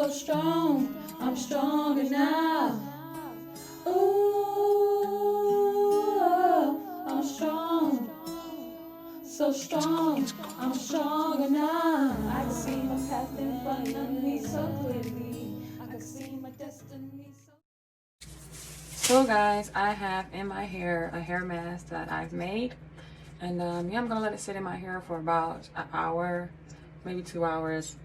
so strong, I'm stronger now. Ooh, I'm strong, so strong, I'm stronger now. I can see my path in front of me so clearly. I can see my destiny so. So guys, I have in my hair a hair mask that I've made, and yeah, I'm gonna let it sit in my hair for about an hour, maybe 2 hours,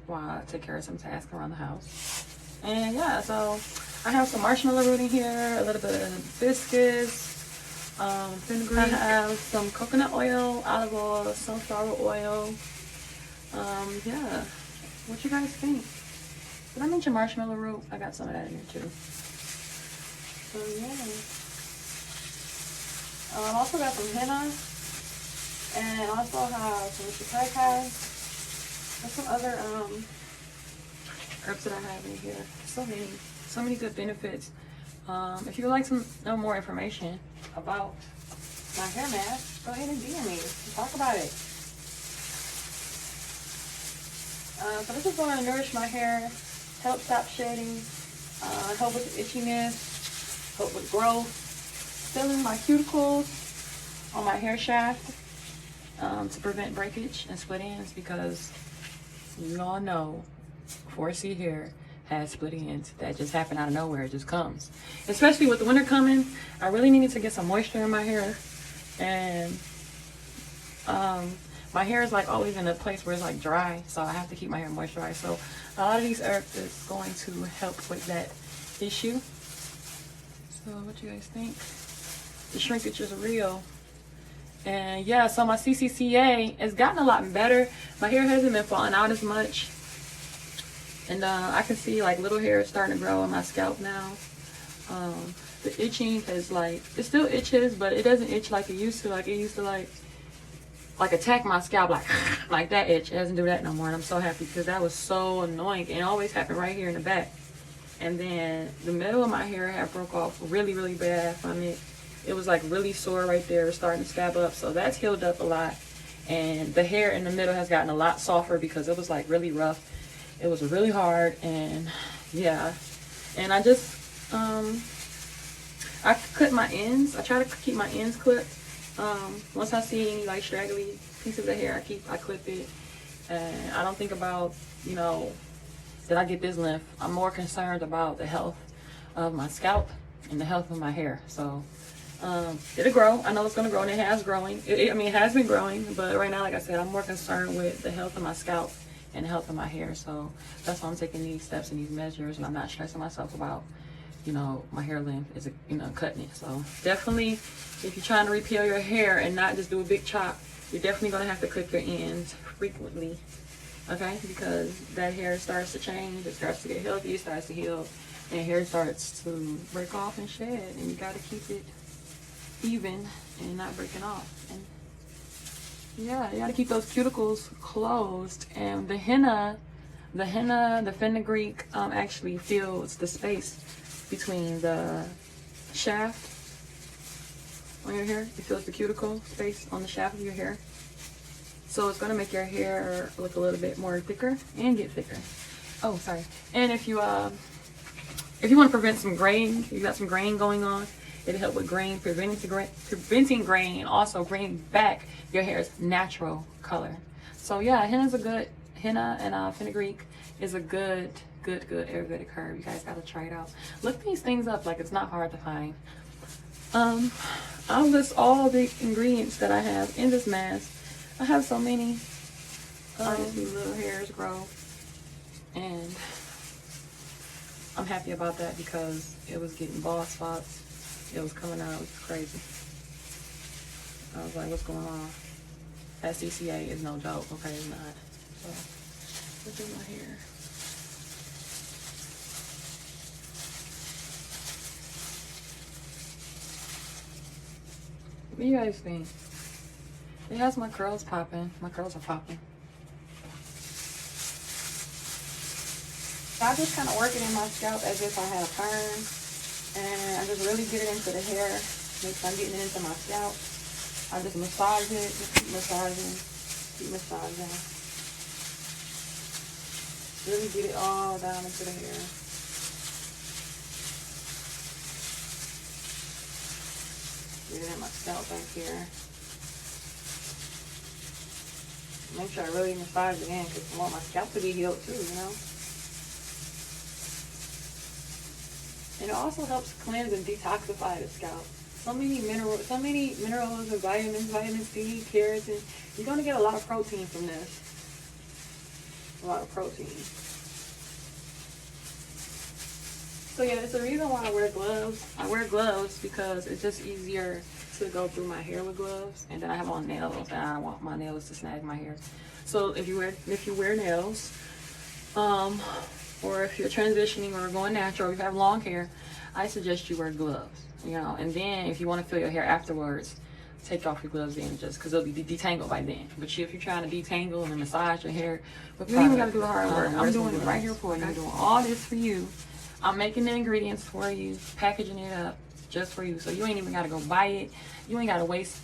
while I take care of some tasks around the house. And yeah, so I have some marshmallow root in here, a little bit of hibiscus, fenugreek. I have some coconut oil, olive oil, sunflower oil. Yeah, what you guys think? Did I mention marshmallow root? I got some of that in here too. So yeah. I also got some henna, and also have some shiitake. And some other herbs that I have in here. So many good benefits. If you would like some more information about my hair mask, go ahead and DM me. Talk about it. So this is going to nourish my hair, help stop shedding, help with the itchiness, help with growth, filling my cuticles on my hair shaft to prevent breakage and split ends, because you all know 4C hair has split ends that just happen out of nowhere. It just comes, especially with the winter coming. I really needed to get some moisture in my hair, and my hair is like always in a place where it's like dry, so I have to keep my hair moisturized. So a lot of these herbs is going to help with that issue. So what you guys think? The shrinkage is real. And yeah, so my CCCA has gotten a lot better. My hair hasn't been falling out as much. And I can see like little hair is starting to grow on my scalp now. The itching is like, it still itches, but it doesn't itch like it used to. Like it used to like attack my scalp like that itch. It doesn't do that no more. And I'm so happy, because that was so annoying. And it always happened right here in the back. And then the middle of my hair had broke off really, really bad from it. It was like really sore right there, starting to scab up. So that's healed up a lot. And the hair in the middle has gotten a lot softer, because it was like really rough. It was really hard. And yeah. And I just, I clip my ends. I try to keep my ends clipped. Once I see any like straggly pieces of hair, I clip it. And I don't think about, you know, did I get this length? I'm more concerned about the health of my scalp and the health of my hair. So it'll grow. I know it's going to grow, and it has growing. I mean, it has been growing, but right now, like I said, I'm more concerned with the health of my scalp and the health of my hair. So that's why I'm taking these steps and these measures, and I'm not stressing myself about, you know, my hair length is, you know, cutting it. So definitely, if you're trying to repel your hair and not just do a big chop, you're definitely going to have to clip your ends frequently. Okay, because that hair starts to change, it starts to get healthy, it starts to heal, and hair starts to break off and shed, and you got to keep it even and not breaking off. And yeah, you got to keep those cuticles closed. And the henna, the fenugreek actually fills the space between the shaft on your hair. It fills the cuticle space on the shaft of your hair. So it's going to make your hair look a little bit more thicker and get thicker. Oh, sorry. And if you want to prevent some graying, you got some graying going on, it'll help with graying, preventing graying, and also bringing back your hair's natural color. So yeah, henna and fenugreek is a good Ayurvedic herb. You guys got to try it out. Look these things up, like it's not hard to find. I'll list all the ingredients that I have in this mask. I have so many. I just see little hairs grow, and I'm happy about that, because it was getting bald spots. It was coming out. It was crazy. I was like, what's going on? That CCA is no joke. Okay, it's not. So look at my hair. What do you guys think? It has my curls popping. My curls are popping. So I just kind of work it in my scalp as if I had a perm. And I just really get it into the hair. Make sure I'm getting it into my scalp. I just massage it. Just keep massaging. Keep massaging. Really get it all down into the hair. Get it in my scalp back here. Make sure I really massage it in because I want my scalp to be healed too, you know. And it also helps cleanse and detoxify the scalp. So many minerals and vitamins, vitamin C, keratin. You're gonna get a lot of protein from this. A lot of protein. So yeah, it's the reason why I wear gloves. I wear gloves because it's just easier to go through my hair with gloves, and then I have on nails, and I don't want my nails to snag my hair. So if you wear nails, or if you're transitioning or going natural, or you have long hair, I suggest you wear gloves. You know, and then if you want to feel your hair afterwards, take off your gloves then, just because it'll be detangled by then. But if you're trying to detangle and massage your hair, but you ain't got to do the hard work. I'm doing it right here for you. I'm doing all this for you. I'm making the ingredients for you, packaging it up just for you. So you ain't even got to go buy it. You ain't got to waste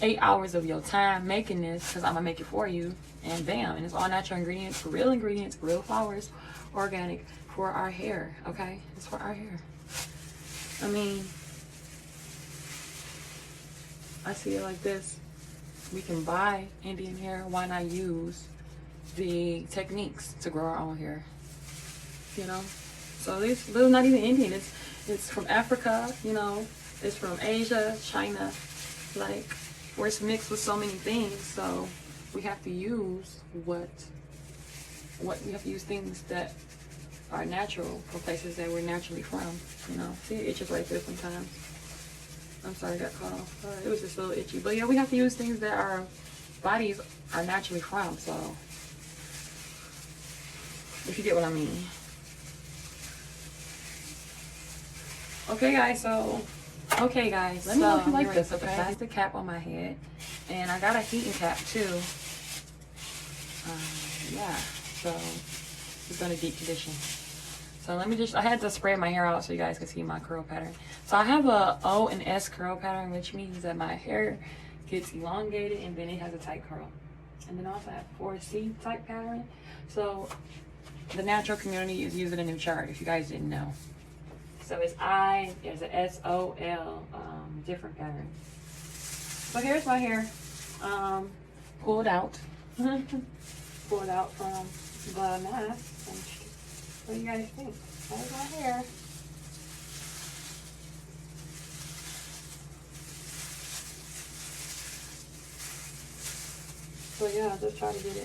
8 hours of your time making this, because I'm going to make it for you. And bam, and it's all natural ingredients, real flowers, organic, for our hair, okay? It's for our hair. I mean, I see it like this. We can buy Indian hair. Why not use the techniques to grow our own hair? You know? So this is not even Indian. It's from Africa, you know. It's from Asia, China, like, where it's mixed with so many things. So we have to use we have to use things that are natural from places that we're naturally from, you know. See, it itches right there sometimes. I'm sorry, I got caught off. It was just a little itchy. But yeah, we have to use things that our bodies are naturally from, so if you get what I mean. Okay guys, let me know if you like this, okay? That's the cap on my head, and I got a heating cap too. Yeah, so it's gonna deep condition. So I had to spread my hair out so you guys can see my curl pattern. So I have a O and S curl pattern, which means that my hair gets elongated and then it has a tight curl. And then I also have 4C type pattern. So the natural community is using a new chart, if you guys didn't know. So there's an S-O-L, different pattern. So here's my hair, pulled out. Pulled out from the mask. What do you guys think? There's my hair. So yeah, just try to get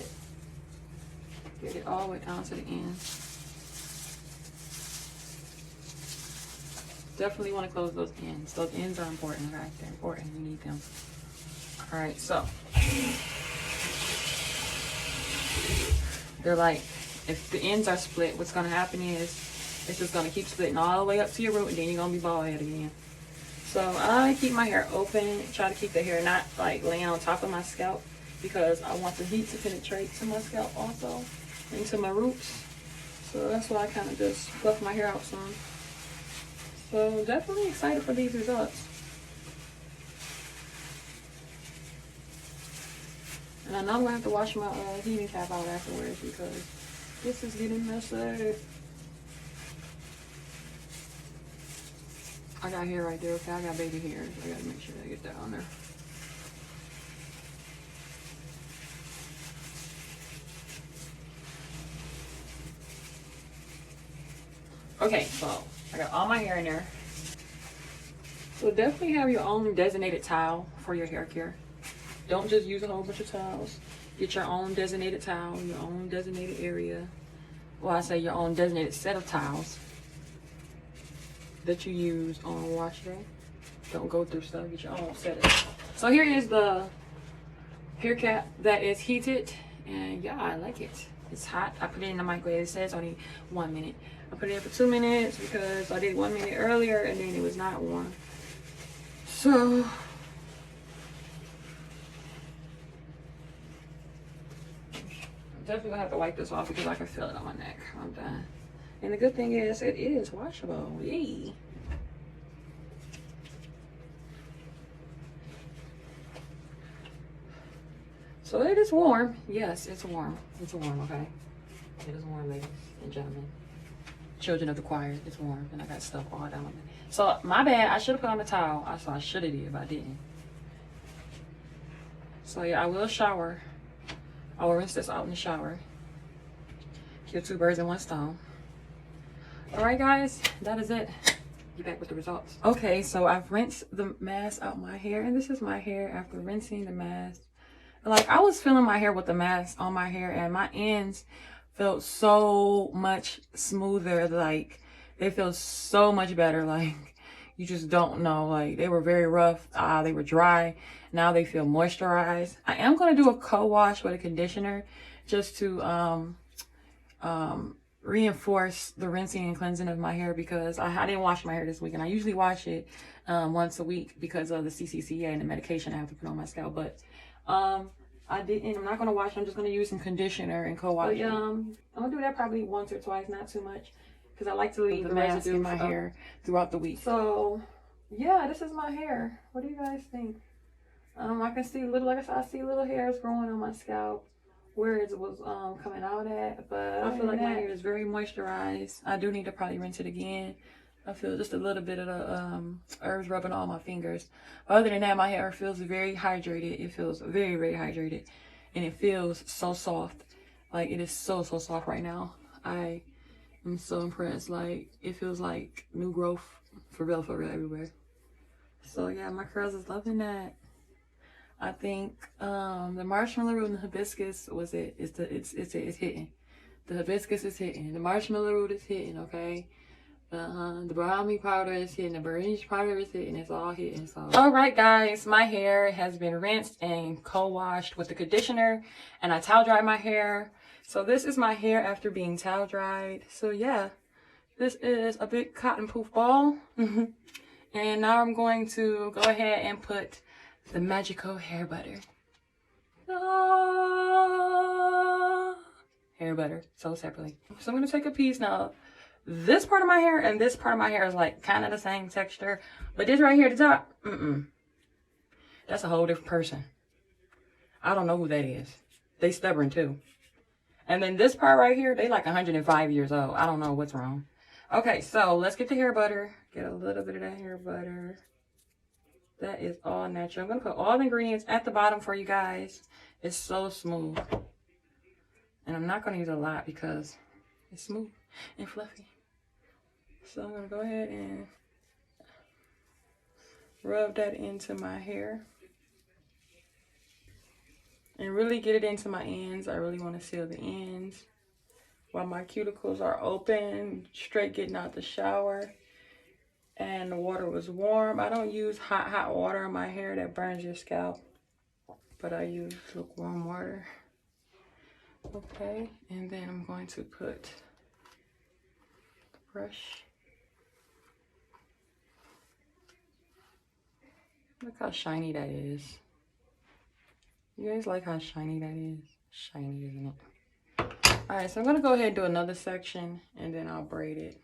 it all the way down to the end. Definitely want to close those ends. Those ends are important, right? They're important. You need them. All right, so they're like, if the ends are split, what's gonna happen is it's just gonna keep splitting all the way up to your root, and then you're gonna be bald head again. So I keep my hair open, try to keep the hair not like laying on top of my scalp, because I want the heat to penetrate to my scalp also, into my roots. So that's why I kind of just fluff my hair out some. So definitely excited for these results. And I know I'm gonna have to wash my heating cap out afterwards because this is getting messy. I got hair right there, okay? I got baby hairs. I gotta make sure I get that on there. Okay, so I got all my hair in there. So definitely have your own designated towel for your hair care. Don't just use a whole bunch of towels. Get your own designated towel, your own designated area. Well, I say your own designated set of towels that you use on wash day. Don't go through stuff, get your own set. So here is the hair cap that is heated, and yeah, I like it. It's hot. I put it in the microwave. It says only 1 minute. I put it in for 2 minutes because I did 1 minute earlier and then it was not warm. So definitely gonna have to wipe this off because I can feel it on my neck. I'm done. And the good thing is it is washable. Yay. So it is warm. Yes, it's warm. It's warm, okay? It is warm, ladies and gentlemen. Children of the choir, it's warm, and I got stuff all down on me. So, my bad, I should have put on the towel. I should have did, but I didn't. So, yeah, I will shower. I will rinse this out in the shower. Kill 2 birds in 1 stone. Alright, guys, that is it. Get back with the results. Okay, so I've rinsed the mask out my hair, and this is my hair after rinsing the mask. Like, I was feeling my hair with the mask on my hair, and my ends felt so much smoother. Like, they feel so much better. Like, you just don't know. Like, they were very rough. They were dry. Now they feel moisturized. I am going to do a co-wash with a conditioner just to reinforce the rinsing and cleansing of my hair, because I didn't wash my hair this week, and I usually wash it once a week because of the CCCA and the medication I have to put on my scalp. But I didn't. I'm not gonna wash it. I'm just gonna use some conditioner and co-wash. I'm gonna do that probably once or twice, not too much, because I like to leave the mask in my hair throughout the week. So yeah, this is my hair. What do you guys think? I can see little, like I said, I see little hairs growing on my scalp where it was coming out at, but I feel like my hair is very moisturized. I do need to probably rinse it again. I feel just a little bit of the herbs rubbing on my fingers. Other than that, my hair feels very hydrated. It feels very, very hydrated, and it feels so soft. Like, it is so soft right now. I am so impressed. Like, it feels like new growth for real everywhere. So yeah, my curls is loving that. I think the marshmallow root and the hibiscus was it. It's hitting. The hibiscus is hitting. The marshmallow root is hitting. Okay. The brownie powder is hitting. The orange powder is hitting. It's all hitting. So, all right, guys, my hair has been rinsed and co-washed with the conditioner, and I towel dried my hair. So this is my hair after being towel dried. So yeah, this is a big cotton poof ball. And now I'm going to go ahead and put the magical hair butter. Hair butter, so separately. So I'm gonna take a piece now. This part of my hair and this part of my hair is like kind of the same texture, but this right here at the top, that's a whole different person. I don't know who that is. They stubborn too. And then this part right here, they like 105 years old. I don't know what's wrong. Okay, so let's get the hair butter. Get a little bit of that hair butter. That is all natural. I'm gonna put all the ingredients at the bottom for you guys. It's so smooth. And I'm not gonna use a lot because it's smooth and fluffy. So I'm gonna go ahead and rub that into my hair and really get it into my ends. I really want to seal the ends while my cuticles are open, straight getting out the shower, and the water was warm. I don't use hot water in my hair, that burns your scalp, but I use lukewarm water. Okay, and then I'm going to put the brush. Look how shiny that is. You guys like how shiny that is? Shiny, isn't it? Alright, so I'm going to go ahead and do another section, and then I'll braid it.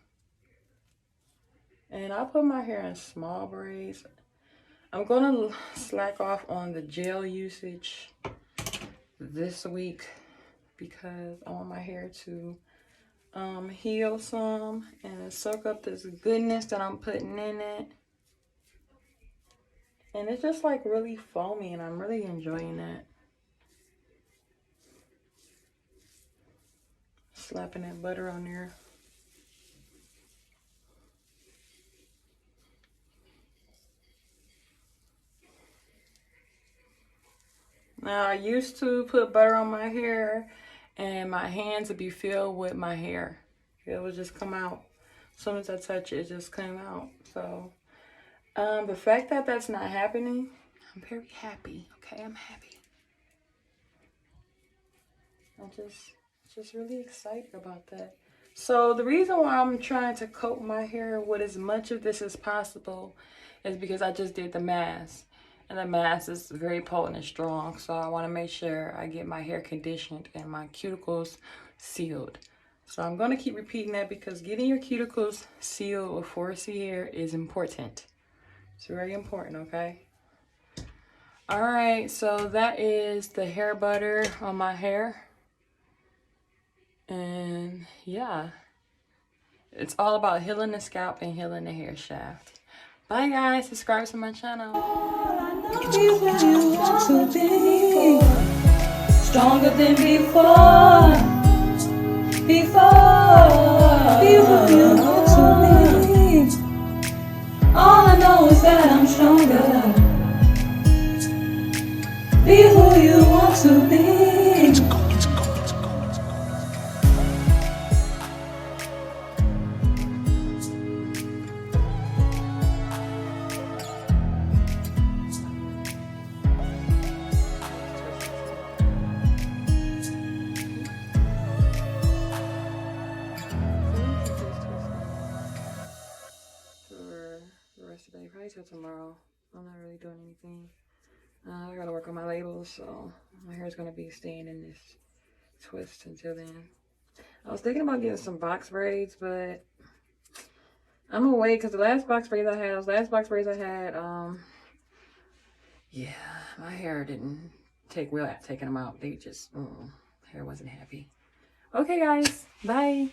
And I'll put my hair in small braids. I'm going to slack off on the gel usage this week because I want my hair to heal some and soak up this goodness that I'm putting in it. And it's just like really foamy, and I'm really enjoying that. Slapping that butter on there. Now, I used to put butter on my hair and my hands would be filled with my hair. It would just come out. As soon as I touch it, it just came out. So the fact that that's not happening, I'm very happy. Okay, I'm happy. I'm just really excited about that. So the reason why I'm trying to coat my hair with as much of this as possible is because I just did the mask. And the mask is very potent and strong. So I want to make sure I get my hair conditioned and my cuticles sealed. So I'm going to keep repeating that because getting your cuticles sealed with 4C hair is important. It's very important, okay? Alright, so that is the hair butter on my hair. And yeah, it's all about healing the scalp and healing the hair shaft. Bye guys, subscribe to my channel. Stronger than before. Be who you want to be. All I know is that I'm stronger. Be who you want to be. Today, probably till tomorrow. I'm not really doing anything. I gotta work on my labels, so my hair's gonna be staying in this twist until then. I was thinking about getting some box braids, but I'm gonna wait because the last box braids I had, yeah, my hair didn't take well at taking them out. They just, hair wasn't happy. Okay, guys, bye.